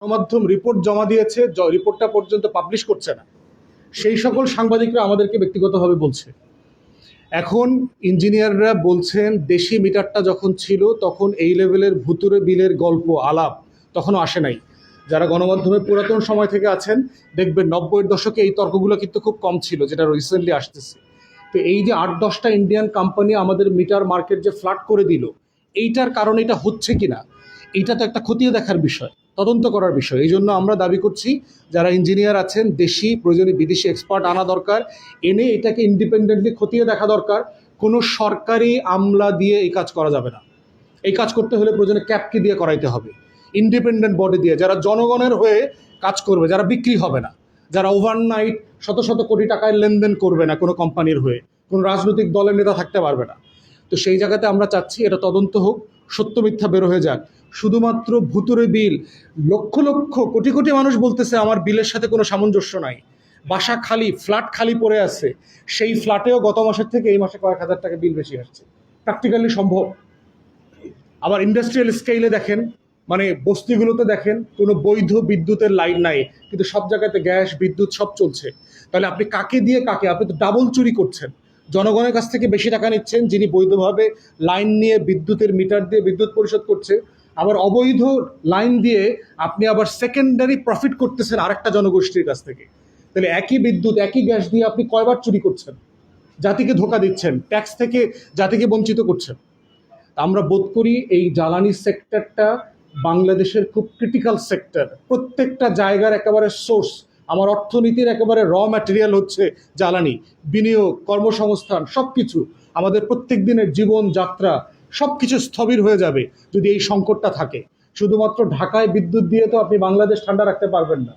গণমাধ্যম রিপোর্ট জমা দিয়েছে, রিপোর্টটা পর্যন্ত পাবলিশ করছে না, সেই সকল সাংবাদিকরা আমাদেরকে ব্যক্তিগতভাবে বলছে। এখন ইঞ্জিনিয়াররা বলছেন দেশি মিটারটা যখন ছিল তখন এই লেভেলের ভুতুরে বিলের গল্প আলাপ তখনও আসে নাই। যারা গণমাধ্যমে পুরাতন সময় থেকে আছেন দেখবেন 90-এর দশকে এই তর্কগুলো কিন্তু খুব কম ছিল, যেটা রিসেন্টলি আসতেছে। তো এই যে 8-10টা ইন্ডিয়ান কোম্পানি আমাদের মিটার মার্কেট যে ফ্ল্যাট করে দিল, এইটার কারণে এটা হচ্ছে কিনা, এইটা তো একটা খতিয়ে দেখার বিষয়, তদন্ত করার বিষয়। এই জন্য আমরা দাবি করছি যারা ইঞ্জিনিয়ার আছেন দেশি প্রয়োজনে বিদেশি এক্সপার্ট আনা দরকার, এনে এটাকে ইন্ডিপেন্ডেন্টলি খতিয়ে দেখা দরকার। কোনো সরকারি আমলা দিয়ে এই কাজ করা যাবে না। এই কাজ করতে হলে প্রয়োজনে ক্যাপকে দিয়ে করাইতে হবে, ইন্ডিপেন্ডেন্ট বডি দিয়ে, যারা জনগণের হয়ে কাজ করবে, যারা বিক্রি হবে না, যারা ওভারনাইট শত শত কোটি টাকায় লেনদেন করবে না কোনো কোম্পানির হয়ে, কোনো রাজনৈতিক দলের নেতা থাকতে পারবে না। তো সেই জায়গাতে আমরা চাচ্ছি এটা তদন্ত হোক, সত্য মিথ্যা বের হয়ে যাক। শুধুমাত্র ভুতুরে বিল, লক্ষ লক্ষ কোটি কোটি মানুষ বলতেছে আমার বিলের সাথে কোনো সামঞ্জস্য নাই, বাসা খালি, ফ্ল্যাট খালি পড়ে আছে, সেই ফ্ল্যাটেও গত মাসের থেকে এই মাসে কয়েক হাজার টাকা বিল বেশি আসছে। প্র্যাকটিক্যালি সম্ভব। আবার ইন্ডাস্ট্রিয়াল স্কেলে দেখেন, মানে বস্তিগুলোতে দেখেন কোনো বৈধ বিদ্যুতের লাইন নাই, কিন্তু সব জায়গাতে গ্যাস বিদ্যুৎ সব চলছে। তাহলে আপনি কাকে দিয়ে কাকে, আপনি তো ডাবল চুরি করছেন। জনগণের কাছ থেকে বেশি টাকা নিচ্ছেন যিনি বৈধভাবে লাইন নিয়ে বিদ্যুতের মিটার দিয়ে বিদ্যুৎ পরিশোধ করছে, আবার অবৈধ লাইন দিয়ে আপনি আবার সেকেন্ডারি প্রফিট করতেছেন আরেকটা জনগোষ্ঠীর কাছ থেকে। তাহলে একই বিদ্যুৎ একই গ্যাস দিয়ে আপনি কয়বার চুরি করছেন, জাতিকে ধোঁকা দিচ্ছেন, ট্যাক্স থেকে জাতিকে বঞ্চিত করছেন। আমরা বোধ করি এই জ্বালানি সেক্টরটা বাংলাদেশের খুব ক্রিটিক্যাল সেক্টর। প্রত্যেকটা জায়গার একেবারে সোর্স, আমার অর্থনীতির একেবারে র ম্যাটেরিয়াল হচ্ছে জ্বালানি। বিনিয়োগ, কর্মসংস্থান, সব কিছু, আমাদের প্রত্যেক দিনের জীবনযাত্রা সব কিছু স্থবির হয়ে যাবে যদি এই সংকটটা থাকে। শুধুমাত্র ঢাকায় বিদ্যুৎ দিয়ে তো আপনি বাংলাদেশ ঠান্ডা রাখতে পারবেন না।